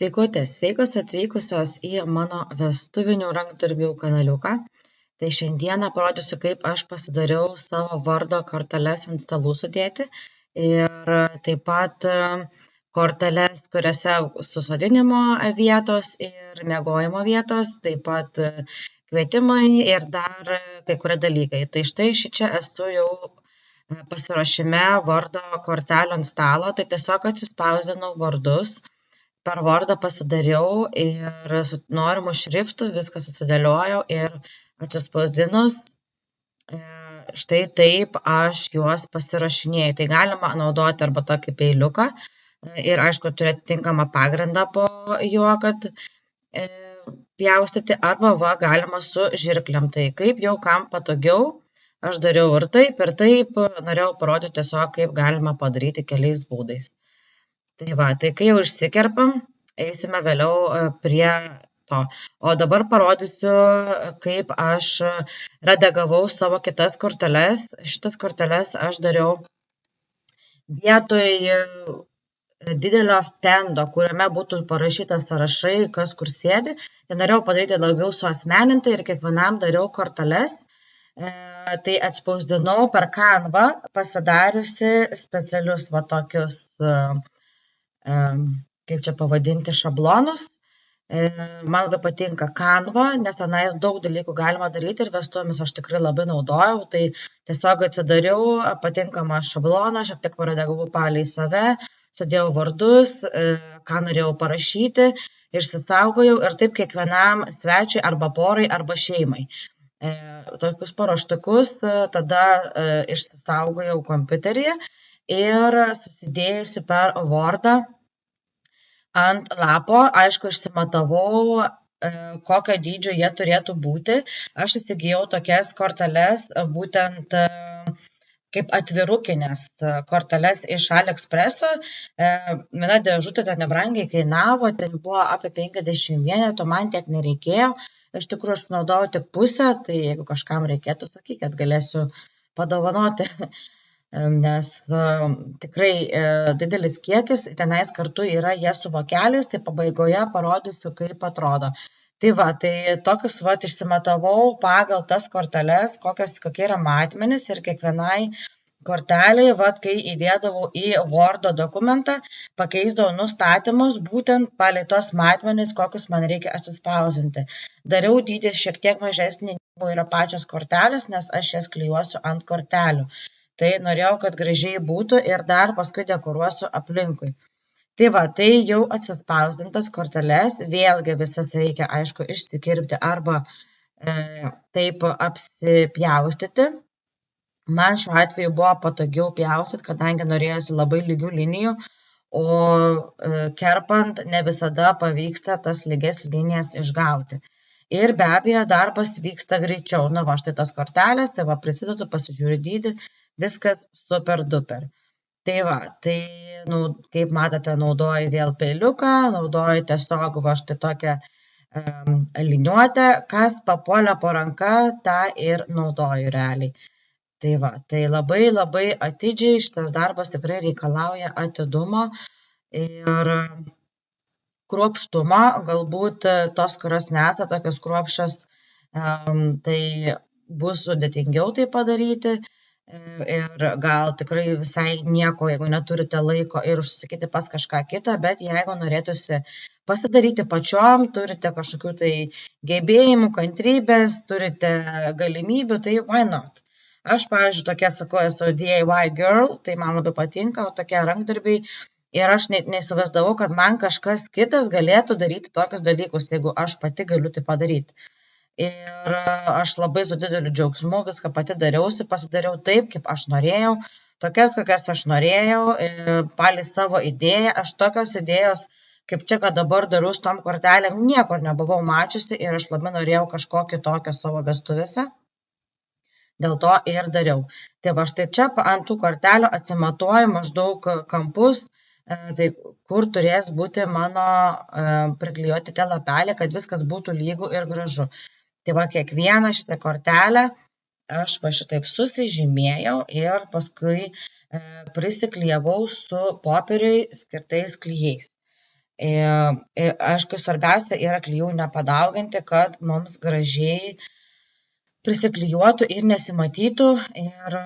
Sveikutės, sveikos atvykusios į mano vestuvinių rankdarbių kanaliuką. Tai šiandieną parodysiu, kaip aš pasidariau savo vardo korteles ant stalų sudėti ir taip pat korteles, kuriuose susodinimo vietos ir miegojimo vietos, taip pat kvietimai ir dar kai kurie dalykai. Tai štai šičia esu jau pasiruošime vardo kortelių ant stalo, tai tiesiog atsispausdinau vardus. Per Wordą pasidariau ir su norimu šriftu viską susidėliojau ir atsispausdinus, štai taip aš juos pasirašinėju. Tai galima naudoti arba tokį peiliuką ir aišku turėti tinkamą pagrindą po juo, kad pjaustyti, arba galima su žirklėm. Tai kaip jau kam patogiau, aš dariau ir taip, norėjau parodyti tiesiog, kaip galima padaryti keliais būdais. Tai kai jau išsikerpam, eisime vėliau prie to. O dabar parodysiu, kaip aš redagavau savo kitas korteles. Šitas korteles aš dariau vietoj didelio stendo, kuriame būtų parašyta sąrašai, kas kur sėdi. Tai norėjau padaryti daugiau suasmenintai ir kiekvienam dariau korteles. Tai atspausdinau per Canva, pasidariusi specialius tokius kaip čia pavadinti, šablonus. Man labai patinka Canva, nes tenais daug dalykų galima daryti ir vestuvėmis aš tikrai labai naudojau. Tai tiesiog atsidariau patinkamą šabloną, šiek tiek paredagavau palei save, sudėjau vardus, ką norėjau parašyti, išsisaugojau ir taip kiekvienam svečiui arba porai arba šeimai. Tokius paruoštukus tada išsisaugojau kompiuteryje ir susidėjusi per Wordą ant lapo, aišku, išsimatavau, kokio dydžio jie turėtų būti. Aš įsigijau tokias korteles, būtent kaip atvirukinės korteles iš AliExpreso. Viena dėžutė ten nebrangiai kainavo, ten buvo apie 50 vienetų, man tiek nereikėjo. Iš tikrųjų, aš naudojau tik pusę, tai jeigu kažkam reikėtų, sakykit, galėsiu padovanoti. Nes tikrai didelis kiekis, tenais kartu yra jie su vokeliais, tai pabaigoje parodysiu, kaip atrodo. Tai tokius išsimatavau pagal tas korteles, kokie yra matmenys ir kiekvienai korteliai, kai įdėdavau į Wordo dokumentą, pakeisdavau nustatymus būtent palei tos matmenys, kokius man reikia atsispausdinti. Dariau dydį šiek tiek mažesnį, negu yra pačios kortelės, nes aš jas klijuosiu ant kortelių. Tai norėjau, kad gražiai būtų ir dar paskui dekoruosiu aplinkui. Tai jau atsispausdintas korteles, vėlgi visas reikia, aišku, išsikirpti arba taip apsipjaustyti. Man šiuo atveju buvo patogiau pjaustyti, kadangi norėjosi labai lygių linijų, o kerpant ne visada pavyksta tas lygias linijas išgauti. Ir be abejo, darbas vyksta greičiau. Štai tas kortelės, prisidedu, pasižiūriu dydį, viskas super duper. Kaip matote, naudoju vėl peiliuką, naudoju tiesiog štai tokią liniuotę, kas papuolė po ranka, tą ir naudoju realiai. Tai labai labai atidžiai šitas darbas tikrai reikalauja atidumo ir kruopštumo, galbūt tos, kurios nesate tokios kruopščios, tai bus sudėtingiau tai padaryti ir gal tikrai visai nieko, jeigu neturite laiko ir užsisakyti pas kažką kitą, bet jeigu norėtųsi pasidaryti pačiom, turite kažkokių tai gebėjimų, kantrybės, turite galimybių, tai why not? Aš, pavyzdžiui, tokia, sakau, esu DIY girl, tai man labai patinka, tokie rankdarbiai. Ir aš neįsivaizdavau, kad man kažkas kitas galėtų daryti tokius dalykus, jeigu aš pati galiu tai padaryti. Ir aš labai su dideliu džiaugsmu viską pati dariausi, pasidariau taip, kaip aš norėjau, tokias, kokias aš norėjau, palei savo idėją. Aš tokios idėjos, kaip čia, kad dabar darau su tom kortelėm, niekur nebuvau mačiusi ir aš labai norėjau kažko kitokio savo vestuvėse. Dėl to ir dariau. Štai čia ant tų kortelių atsimatuoju maždaug kampus, kur turės būti mano priklijuoti tie lapeliai, kad viskas būtų lygu ir gražu. Kiekvieną šitą kortelę aš šitaip susižymėjau ir paskui prisiklijavau su popieriui skirtais klijais. Aišku, svarbiausia yra klijų nepadauginti, kad mums gražiai prisiklijuotų ir nesimatytų ir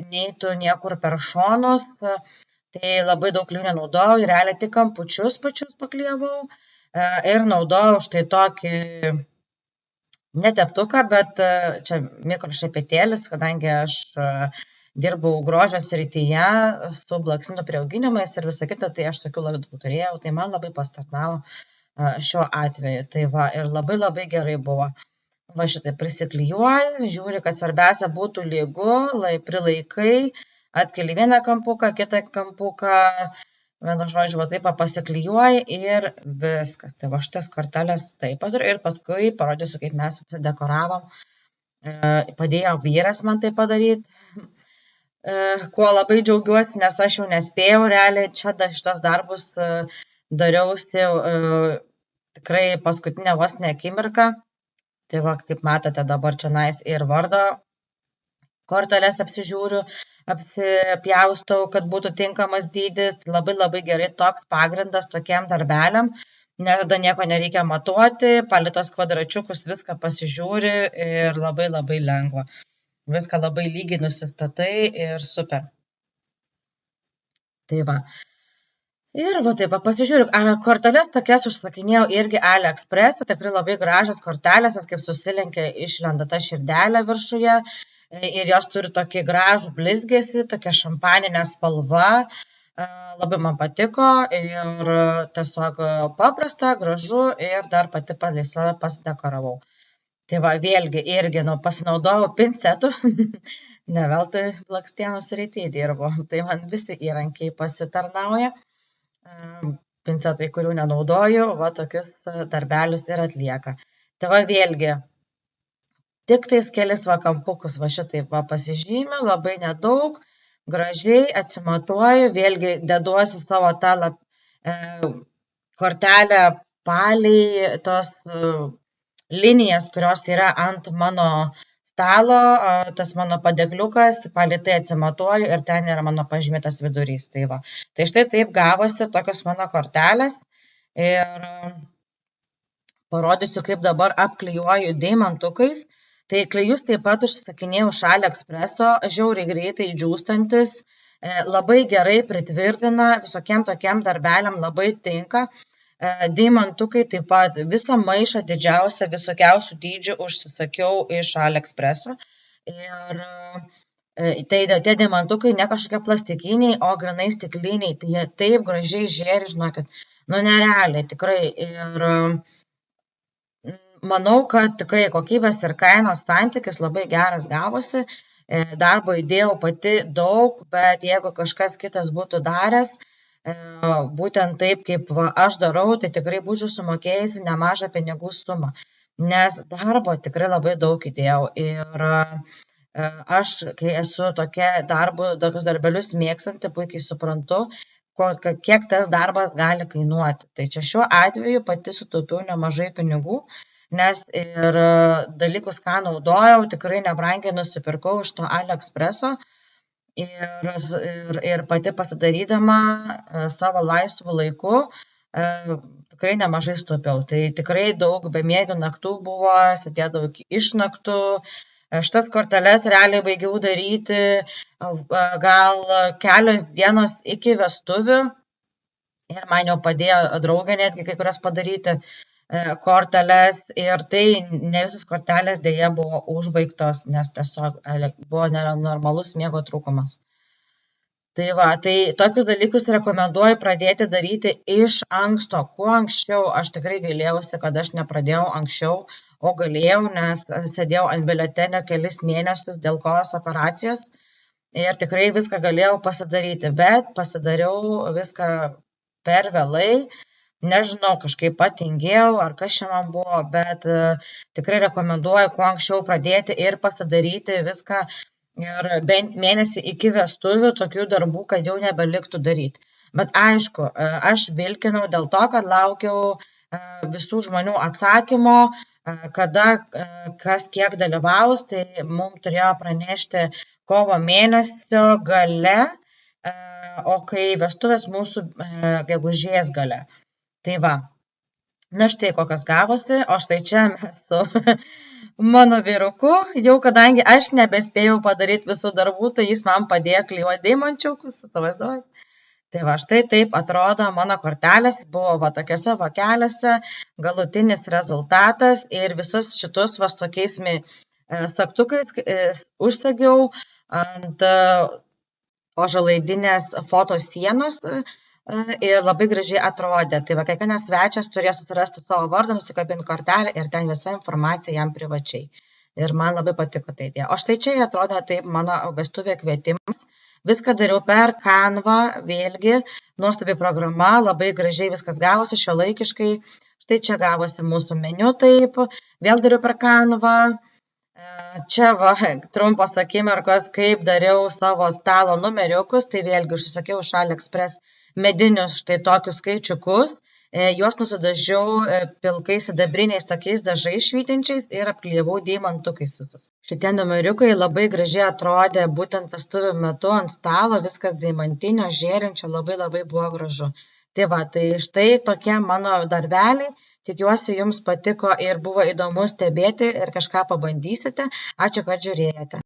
neitų niekur per šonus. Tai labai daug klijų nenaudojau, realiai tik kampučius pačius paklijavau ir naudojau štai tokį neteptuką, bet čia mikrošepetėlis, kadangi aš dirbau grožio srityje su blakstienų priauginimais ir visa kita, tai aš tokių labai daug turėjau, tai man labai pastarnavo šiuo atveju. Tai va, ir labai labai gerai buvo. Va šitai prisiklijuoji, žiūri, kad svarbiausia būtų lygu, prilaikai, atkeli vieną kampuką, kitą kampuką, vienu žodžiu, va taip pasiklijuoji ir viskas. Tai va šitas korteles taip pasidariau ir paskui parodysiu, kaip mes apsidekoravom. Padėjo vyras man tai padaryti, kuo labai džiaugiuosi, nes aš jau nespėjau realiai čia šitos darbus dariausi tikrai paskutinę vos ne akimirką. Tai va, kaip matote, dabar čionais ir vardo korteles apsižiūriu, apsipjaustau, kad būtų tinkamas dydis. Labai labai gerai toks pagrindas tokiam darbeliam, nes tada nieko nereikia matuoti, palitos kvadračiukus viską pasižiūri ir labai labai lengva. Viską labai lygiai nusistatai ir super. Tai va. Ir va taip, pasižiūriu, korteles tokias užsakinėjau irgi AliExpress, tikrai labai gražios kortelės, kaip susilenkia, išlenda ta širdelė viršuje ir jos turi tokį gražų blizgesį, tokia šampaninė spalva, labai man patiko ir tiesiog paprasta, gražu ir dar pati save pasidekoravau. Tai va, vėlgi irgi pasinaudojau pincetu, ne veltui blakstienų srityje dirbu, tai man visi įrankiai pasitarnauja. Pincetai, kurių nenaudoju, va tokius darbelius ir atlieka. Tai va vėlgi, tik tais kelis va kampukus va šitaip va pasižymiu, labai nedaug, gražiai atsimatuoju, vėlgi deduosi savo tą kortelę palei tos linijas, kurios yra ant mano stalo, tas mano padėkliukas, palei tai atsimatuoju ir ten yra mano pažymėtas vidurys. Tai va. Tai štai taip gavosi tokios mano kortelės ir parodysiu, kaip dabar apklijuoju deimantukais. Tai klijus taip pat užsisakinėjau iš AliExpresso, žiauriai greitai džiūstantis, labai gerai pritvirtina, visokiem tokiem darbeliam labai tinka. Deimantukai taip pat visą maišą didžiausią visokiausių dydžių užsisakiau iš AliExpresso. Ir tie deimantukai ne kažkokie plastikiniai, o granai stikliniai. Tai jie taip gražiai žėri, žinokit, nerealiai tikrai. Ir manau, kad tikrai kokybės ir kainos santykis labai geras gavosi. Darbo įdėjau pati daug, bet jeigu kažkas kitas būtų daręs, būtent taip, kaip aš darau, tai tikrai būčiau sumokėjusi nemažą pinigų sumą, nes darbo tikrai labai daug įdėjau ir aš, kai esu tokius darbelius mėgstanti, puikiai suprantu, kiek tas darbas gali kainuoti. Tai čia šiuo atveju pati sutaupiau nemažai pinigų, nes ir dalykus, ką naudojau, tikrai nebrangiai nusipirkau iš to AliExpresso. Ir pati pasidarydama savo laisvų laiku tikrai nemažai sutaupiau. Tai tikrai daug bemiegių naktų buvo, sėdėdavau iki išnaktų. Šitas korteles realiai baigiau daryti gal kelios dienos iki vestuvių ir man jau padėjo draugė netgi kai kurias padaryti korteles ir tai ne visos kortelės dėja buvo užbaigtos, nes tiesiog buvo nenormalus miego trūkumas. Tai va, tai tokius dalykus rekomenduoju pradėti daryti iš anksto, kuo anksčiau. Aš tikrai gailėjausi, kad aš nepradėjau anksčiau, o galėjau, nes sėdėjau ant biuletenio kelis mėnesius dėl kojos operacijos ir tikrai viską galėjau pasidaryti, bet pasidariau viską per vėlai. Nežinau, kažkaip patingėjau, ar kas čia man buvo, bet tikrai rekomenduoju kuo anksčiau pradėti ir pasidaryti viską ir bent mėnesį iki vestuvių tokių darbų, kad jau nebeliktų daryti. Bet aišku, aš vilkinau dėl to, kad laukiau visų žmonių atsakymo, kada kas kiek dalyvaus, tai mums turėjo pranešti kovo mėnesio gale, o kai vestuvės mūsų gegužės gale. Tai va, na štai kokios gavosi, o štai čia mes su mano vyruku, jau kadangi aš nebespėjau padaryti visų darbų, tai jis man padėjo klijuoti deimančiukus, įsivaizduojat. Tai va, štai taip atrodo mano kortelės, buvo va tokiuose vokeliuose, galutinis rezultatas ir visus šitus va tokiais sagtukais užsegiau ant ožalaidinės foto sienos ir labai gražiai atrodė. Tai va, kiekvienas svečias turėjo susirasti savo vardą, nusikabinti kortelę ir ten visa informacija jam privačiai. Ir man labai patiko tai idėja. O štai čia atrodo taip mano vestuvė kvietimas. Viską dariau per Canva, vėlgi, nuostabi programa, labai gražiai viskas gavosi, šiuolaikiškai. Štai čia gavosi mūsų meniu taip, vėl dariau per Canva. Čia va, trumpos akimirkos, kaip dariau savo stalo numeriukus, tai vėlgi užsisakiau iš AliExpress medinius štai tokius skaičiukus, juos nusidažiau pilkais sidabriniais tokiais dažais švytinčiais ir apklijavau deimantukais visus. Šitie numeriukai labai gražiai atrodė būtent vestuvių metu ant stalo, viskas deimantinio, žėrinčio, labai buvo gražu. Tai va, tai štai tokie mano darbeliai. Tikiuosi, jums patiko ir buvo įdomu stebėti ir kažką pabandysite. Ačiū, kad žiūrėjote.